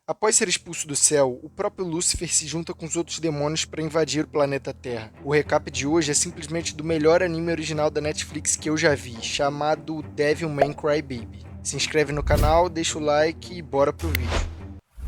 Após ser expulso do céu, o próprio Lúcifer se junta com os outros demônios para invadir o planeta Terra. O recap de hoje é simplesmente do melhor anime original da Netflix que eu já vi, chamado Devilman Crybaby. Se inscreve no canal, deixa o like e bora pro vídeo.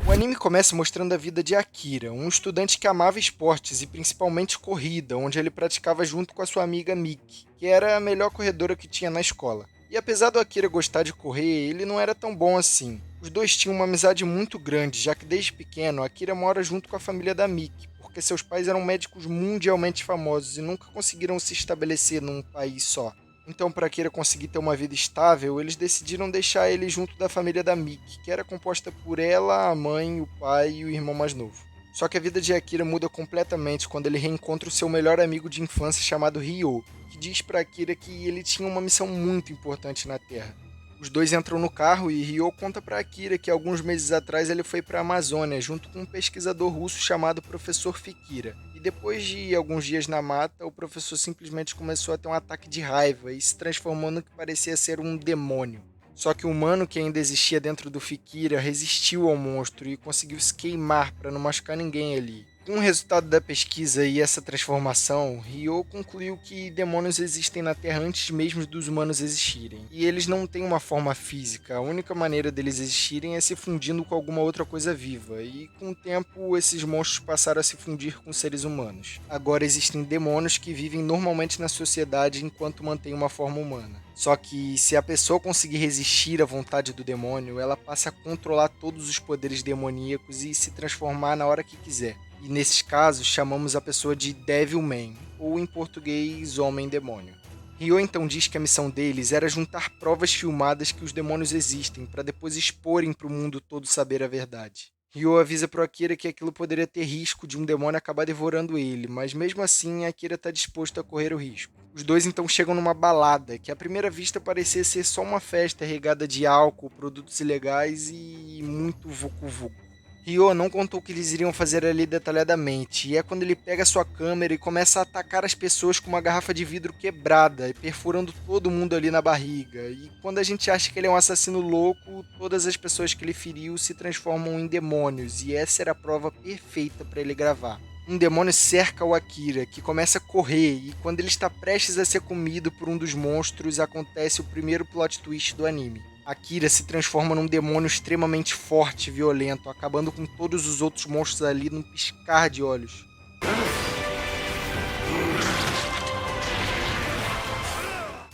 O anime começa mostrando a vida de Akira, um estudante que amava esportes e principalmente corrida, onde ele praticava junto com a sua amiga Miki, que era a melhor corredora que tinha na escola. E apesar do Akira gostar de correr, ele não era tão bom assim. Os dois tinham uma amizade muito grande, já que desde pequeno Akira mora junto com a família da Miki, porque seus pais eram médicos mundialmente famosos e nunca conseguiram se estabelecer num país só. Então, para Akira conseguir ter uma vida estável, eles decidiram deixar ele junto da família da Miki, que era composta por ela, a mãe, o pai e o irmão mais novo. Só que a vida de Akira muda completamente quando ele reencontra o seu melhor amigo de infância chamado Ryo, que diz para Akira que ele tinha uma missão muito importante na Terra. Os dois entram no carro e Ryo conta para Akira que alguns meses atrás ele foi para a Amazônia junto com um pesquisador russo chamado Professor Fikira. E depois de alguns dias na mata, o professor simplesmente começou a ter um ataque de raiva e se transformou no que parecia ser um demônio. Só que o humano que ainda existia dentro do Fikira resistiu ao monstro e conseguiu se queimar para não machucar ninguém ali. Com o resultado da pesquisa e essa transformação, Ryo concluiu que demônios existem na Terra antes mesmo dos humanos existirem. E eles não têm uma forma física, a única maneira deles existirem é se fundindo com alguma outra coisa viva, e com o tempo esses monstros passaram a se fundir com seres humanos. Agora existem demônios que vivem normalmente na sociedade enquanto mantêm uma forma humana. Só que se a pessoa conseguir resistir à vontade do demônio, ela passa a controlar todos os poderes demoníacos e se transformar na hora que quiser. E nesses casos chamamos a pessoa de Devilman, ou em português, Homem-Demônio. Ryo então diz que a missão deles era juntar provas filmadas que os demônios existem, para depois exporem para o mundo todo saber a verdade. Ryo avisa pro Akira que aquilo poderia ter risco de um demônio acabar devorando ele, mas mesmo assim Akira está disposto a correr o risco. Os dois então chegam numa balada, que à primeira vista parecia ser só uma festa regada de álcool, produtos ilegais e muito vucu-vucu. Ryo não contou o que eles iriam fazer ali detalhadamente, e é quando ele pega sua câmera e começa a atacar as pessoas com uma garrafa de vidro quebrada, e perfurando todo mundo ali na barriga. E quando a gente acha que ele é um assassino louco, todas as pessoas que ele feriu se transformam em demônios, e essa era a prova perfeita para ele gravar. Um demônio cerca o Akira, que começa a correr, e quando ele está prestes a ser comido por um dos monstros, acontece o primeiro plot twist do anime. Akira se transforma num demônio extremamente forte e violento, acabando com todos os outros monstros ali num piscar de olhos.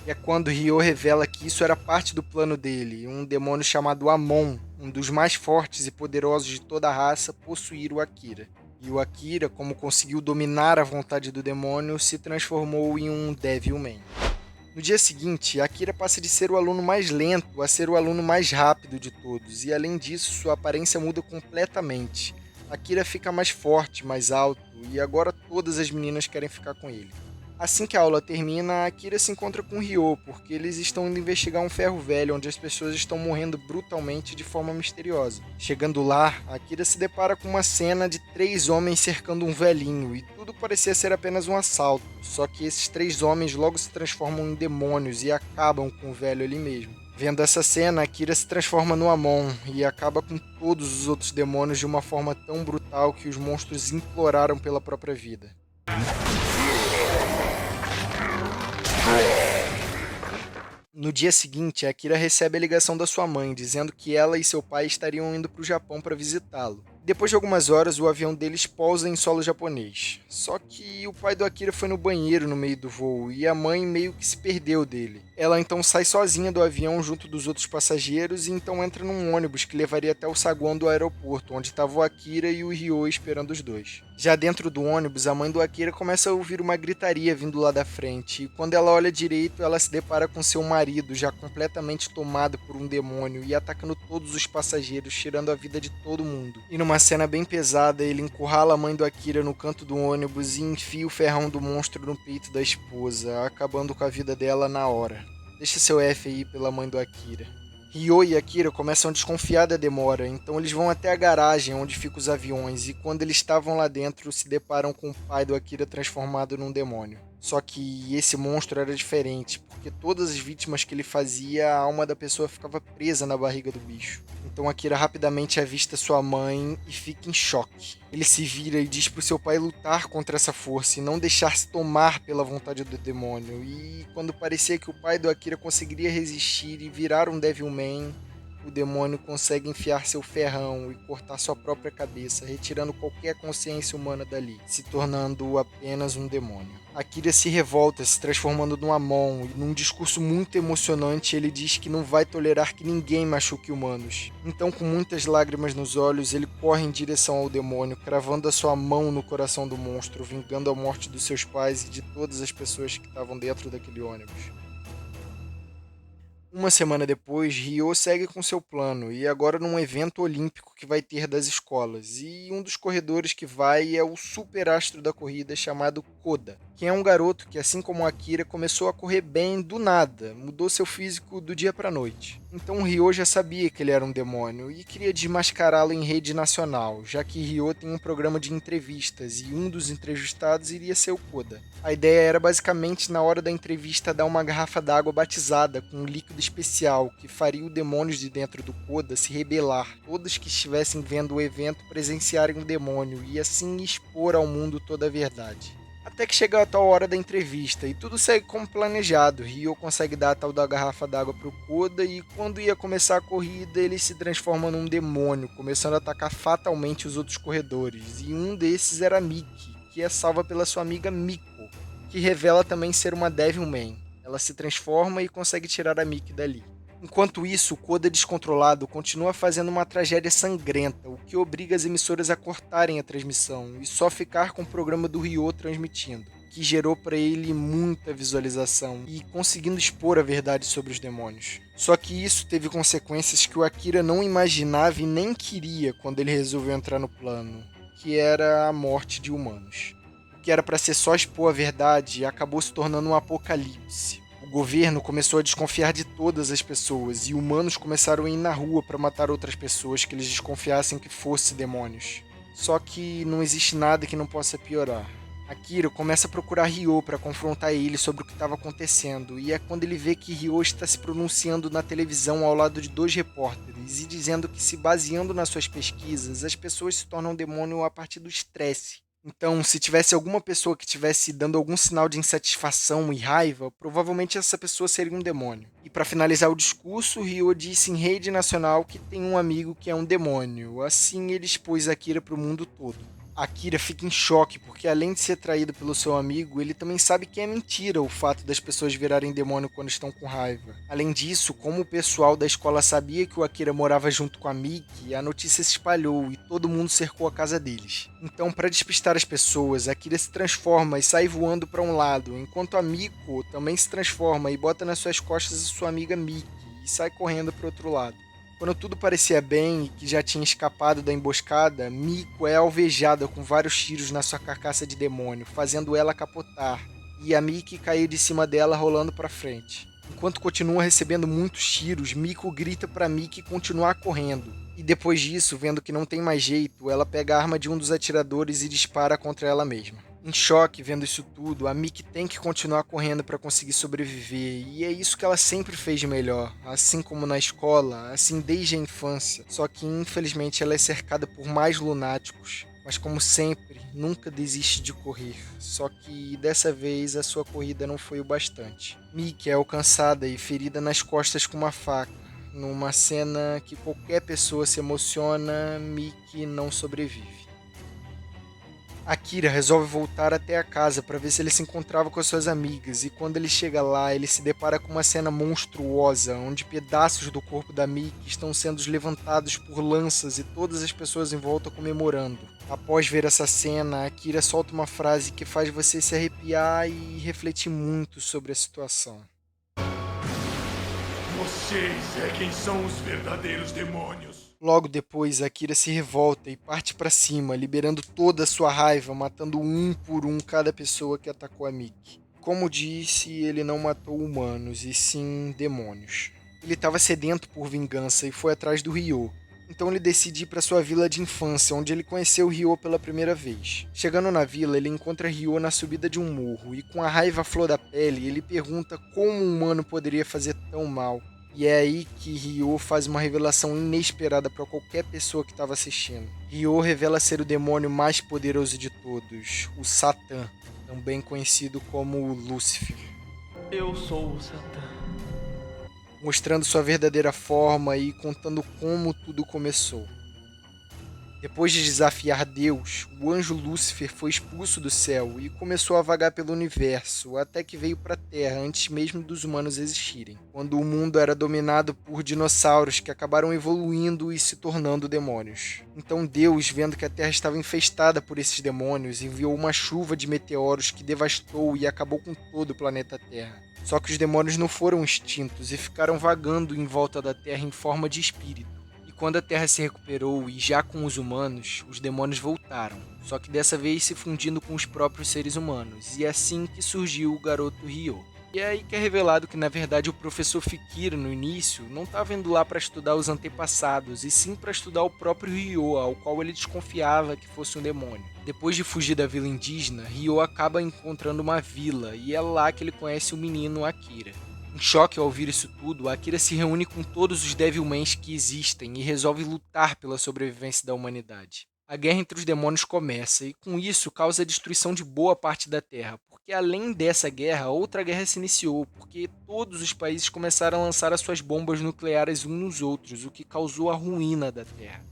E é quando Ryo revela que isso era parte do plano dele, um demônio chamado Amon, um dos mais fortes e poderosos de toda a raça, possuir o Akira. E o Akira, como conseguiu dominar a vontade do demônio, se transformou em um Devilman. No dia seguinte, Akira passa de ser o aluno mais lento a ser o aluno mais rápido de todos, e além disso, sua aparência muda completamente. Akira fica mais forte, mais alto, e agora todas as meninas querem ficar com ele. Assim que a aula termina, Akira se encontra com Ryo, porque eles estão indo investigar um ferro velho onde as pessoas estão morrendo brutalmente de forma misteriosa. Chegando lá, Akira se depara com uma cena de 3 homens cercando um velhinho, e tudo parecia ser apenas um assalto, só que esses 3 homens logo se transformam em demônios e acabam com o velho ali mesmo. Vendo essa cena, Akira se transforma no Amon e acaba com todos os outros demônios de uma forma tão brutal que os monstros imploraram pela própria vida. No dia seguinte, Akira recebe a ligação da sua mãe, dizendo que ela e seu pai estariam indo para o Japão para visitá-lo. Depois de algumas horas, o avião deles pousa em solo japonês. Só que o pai do Akira foi no banheiro no meio do voo e a mãe meio que se perdeu dele. Ela então sai sozinha do avião junto dos outros passageiros e então entra num ônibus que levaria até o saguão do aeroporto, onde estava o Akira e o Ryo esperando os dois. Já dentro do ônibus, a mãe do Akira começa a ouvir uma gritaria vindo lá da frente, e quando ela olha direito, ela se depara com seu marido já completamente tomado por um demônio e atacando todos os passageiros, tirando a vida de todo mundo. E numa cena bem pesada, ele encurrala a mãe do Akira no canto do ônibus e enfia o ferrão do monstro no peito da esposa, acabando com a vida dela na hora. Deixa seu F aí pela mãe do Akira. Ryo e Akira começam a desconfiar da demora, então eles vão até a garagem onde ficam os aviões e quando eles estavam lá dentro se deparam com o pai do Akira transformado num demônio. Só que esse monstro era diferente, porque todas as vítimas que ele fazia, a alma da pessoa ficava presa na barriga do bicho. Então Akira rapidamente avista sua mãe e fica em choque. Ele se vira e diz pro seu pai lutar contra essa força e não deixar-se tomar pela vontade do demônio. E quando parecia que o pai do Akira conseguiria resistir e virar um Devilman, o demônio consegue enfiar seu ferrão e cortar sua própria cabeça, retirando qualquer consciência humana dali, se tornando apenas um demônio. Akira se revolta, se transformando num Amon, e num discurso muito emocionante ele diz que não vai tolerar que ninguém machuque humanos. Então, com muitas lágrimas nos olhos, ele corre em direção ao demônio, cravando a sua mão no coração do monstro, vingando a morte dos seus pais e de todas as pessoas que estavam dentro daquele ônibus. Uma semana depois, Ryo segue com seu plano, e agora num evento olímpico que vai ter das escolas. E um dos corredores que vai é o superastro da corrida chamado Koda, que é um garoto que, assim como Akira, começou a correr bem do nada, mudou seu físico do dia pra noite. Então Ryo já sabia que ele era um demônio e queria desmascará-lo em rede nacional, já que Ryo tem um programa de entrevistas e um dos entrevistados iria ser o Koda. A ideia era basicamente na hora da entrevista dar uma garrafa d'água batizada com um líquido especial que faria os demônios de dentro do Koda se rebelar, todos que estivessem vendo o evento presenciarem o demônio e assim expor ao mundo toda a verdade. Até que chega a tal hora da entrevista e tudo segue como planejado. Ryo consegue dar a tal da garrafa d'água pro Koda e quando ia começar a corrida ele se transforma num demônio, começando a atacar fatalmente os outros corredores. E um desses era Miki, que é salva pela sua amiga Miko, que revela também ser uma Devilman. Ela se transforma e consegue tirar a Miki dali. Enquanto isso, o Koda descontrolado continua fazendo uma tragédia sangrenta, o que obriga as emissoras a cortarem a transmissão e só ficar com o programa do Ryo transmitindo, que gerou para ele muita visualização e conseguindo expor a verdade sobre os demônios. Só que isso teve consequências que o Akira não imaginava e nem queria quando ele resolveu entrar no plano, que era a morte de humanos. O que era para ser só expor a verdade acabou se tornando um apocalipse. O governo começou a desconfiar de todas as pessoas e humanos começaram a ir na rua para matar outras pessoas que eles desconfiassem que fossem demônios. Só que não existe nada que não possa piorar. Akira começa a procurar Ryo para confrontar ele sobre o que estava acontecendo, e é quando ele vê que Ryo está se pronunciando na televisão ao lado de dois repórteres e dizendo que, se baseando nas suas pesquisas, as pessoas se tornam demônio a partir do estresse. Então, se tivesse alguma pessoa que estivesse dando algum sinal de insatisfação e raiva, provavelmente essa pessoa seria um demônio. E para finalizar o discurso, Ryo disse em rede nacional que tem um amigo que é um demônio. Assim, ele expôs Akira para o mundo todo. Akira fica em choque porque, além de ser traído pelo seu amigo, ele também sabe que é mentira o fato das pessoas virarem demônio quando estão com raiva. Além disso, como o pessoal da escola sabia que o Akira morava junto com a Miki, a notícia se espalhou e todo mundo cercou a casa deles. Então, para despistar as pessoas, Akira se transforma e sai voando para um lado, enquanto a Miko também se transforma e bota nas suas costas a sua amiga Miki e sai correndo para o outro lado. Quando tudo parecia bem e que já tinha escapado da emboscada, Miko é alvejada com vários tiros na sua carcaça de demônio, fazendo ela capotar, e a Miki cair de cima dela rolando para frente. Enquanto continua recebendo muitos tiros, Miko grita para Miki continuar correndo. E depois disso, vendo que não tem mais jeito, ela pega a arma de um dos atiradores e dispara contra ela mesma. Em choque, vendo isso tudo, a Miki tem que continuar correndo para conseguir sobreviver, e é isso que ela sempre fez de melhor, assim como na escola, assim desde a infância. Só que infelizmente ela é cercada por mais lunáticos, mas como sempre, nunca desiste de correr. Só que dessa vez a sua corrida não foi o bastante. Miki é alcançada e ferida nas costas com uma faca. Numa cena que qualquer pessoa se emociona, Miki não sobrevive. Akira resolve voltar até a casa para ver se ele se encontrava com as suas amigas, e quando ele chega lá, ele se depara com uma cena monstruosa, onde pedaços do corpo da Miki estão sendo levantados por lanças e todas as pessoas em volta comemorando. Após ver essa cena, Akira solta uma frase que faz você se arrepiar e refletir muito sobre a situação. Vocês é quem são os verdadeiros demônios. Logo depois, Akira se revolta e parte para cima, liberando toda a sua raiva, matando um por um cada pessoa que atacou a Miki. Como disse, ele não matou humanos, e sim demônios. Ele estava sedento por vingança e foi atrás do Ryo. Então ele decide ir para sua vila de infância, onde ele conheceu Ryo pela primeira vez. Chegando na vila, ele encontra Ryo na subida de um morro, e com a raiva à flor da pele, ele pergunta como um humano poderia fazer tão mal. E é aí que Ryo faz uma revelação inesperada para qualquer pessoa que estava assistindo. Ryo revela ser o demônio mais poderoso de todos, o Satã, também conhecido como o Lúcifer. Eu sou o Satã. Mostrando sua verdadeira forma e contando como tudo começou. Depois de desafiar Deus, o anjo Lúcifer foi expulso do céu e começou a vagar pelo universo, até que veio para a Terra antes mesmo dos humanos existirem, quando o mundo era dominado por dinossauros que acabaram evoluindo e se tornando demônios. Então Deus, vendo que a Terra estava infestada por esses demônios, enviou uma chuva de meteoros que devastou e acabou com todo o planeta Terra. Só que os demônios não foram extintos e ficaram vagando em volta da Terra em forma de espírito. E quando a Terra se recuperou e já com os humanos, os demônios voltaram, só que dessa vez se fundindo com os próprios seres humanos, e é assim que surgiu o garoto Ryo. E é aí que é revelado que na verdade o professor Fikira no início não estava indo lá para estudar os antepassados, e sim para estudar o próprio Ryo, ao qual ele desconfiava que fosse um demônio. Depois de fugir da vila indígena, Ryo acaba encontrando uma vila, e é lá que ele conhece o menino Akira. Em choque ao ouvir isso tudo, Akira se reúne com todos os Devilmans que existem e resolve lutar pela sobrevivência da humanidade. A guerra entre os demônios começa, e com isso causa a destruição de boa parte da Terra, porque além dessa guerra, outra guerra se iniciou, porque todos os países começaram a lançar as suas bombas nucleares uns nos outros, o que causou a ruína da Terra.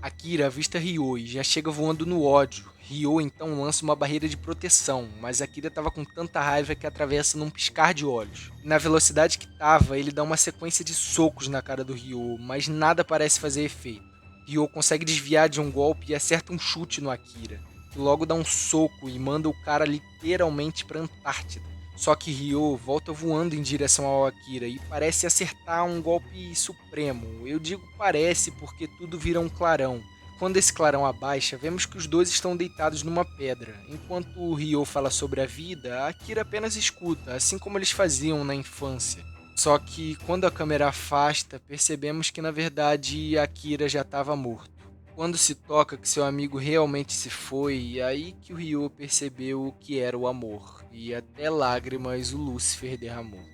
Akira avista Ryo e já chega voando no ódio. Ryo então lança uma barreira de proteção, mas Akira estava com tanta raiva que atravessa num piscar de olhos. E na velocidade que estava, ele dá uma sequência de socos na cara do Ryo, mas nada parece fazer efeito. Ryo consegue desviar de um golpe e acerta um chute no Akira, que logo dá um soco e manda o cara literalmente para a Antártida. Só que Ryo volta voando em direção ao Akira e parece acertar um golpe supremo. Eu digo parece porque tudo vira um clarão. Quando esse clarão abaixa, vemos que os dois estão deitados numa pedra. Enquanto o Ryo fala sobre a vida, a Akira apenas escuta, assim como eles faziam na infância. Só que quando a câmera afasta, percebemos que na verdade Akira já estava morto. Quando se toca que seu amigo realmente se foi, é aí que o Ryo percebeu o que era o amor, e até lágrimas o Lúcifer derramou.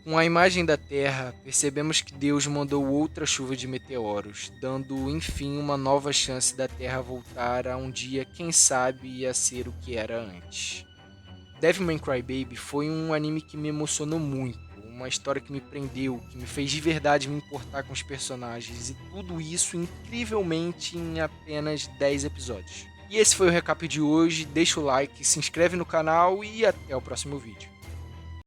Com a imagem da Terra, percebemos que Deus mandou outra chuva de meteoros, dando enfim uma nova chance da Terra voltar a um dia, quem sabe, a ser o que era antes. Devilman Crybaby foi um anime que me emocionou muito, uma história que me prendeu, que me fez de verdade me importar com os personagens, e tudo isso incrivelmente em apenas 10 episódios. E esse foi o recap de hoje, deixa o like, se inscreve no canal e até o próximo vídeo.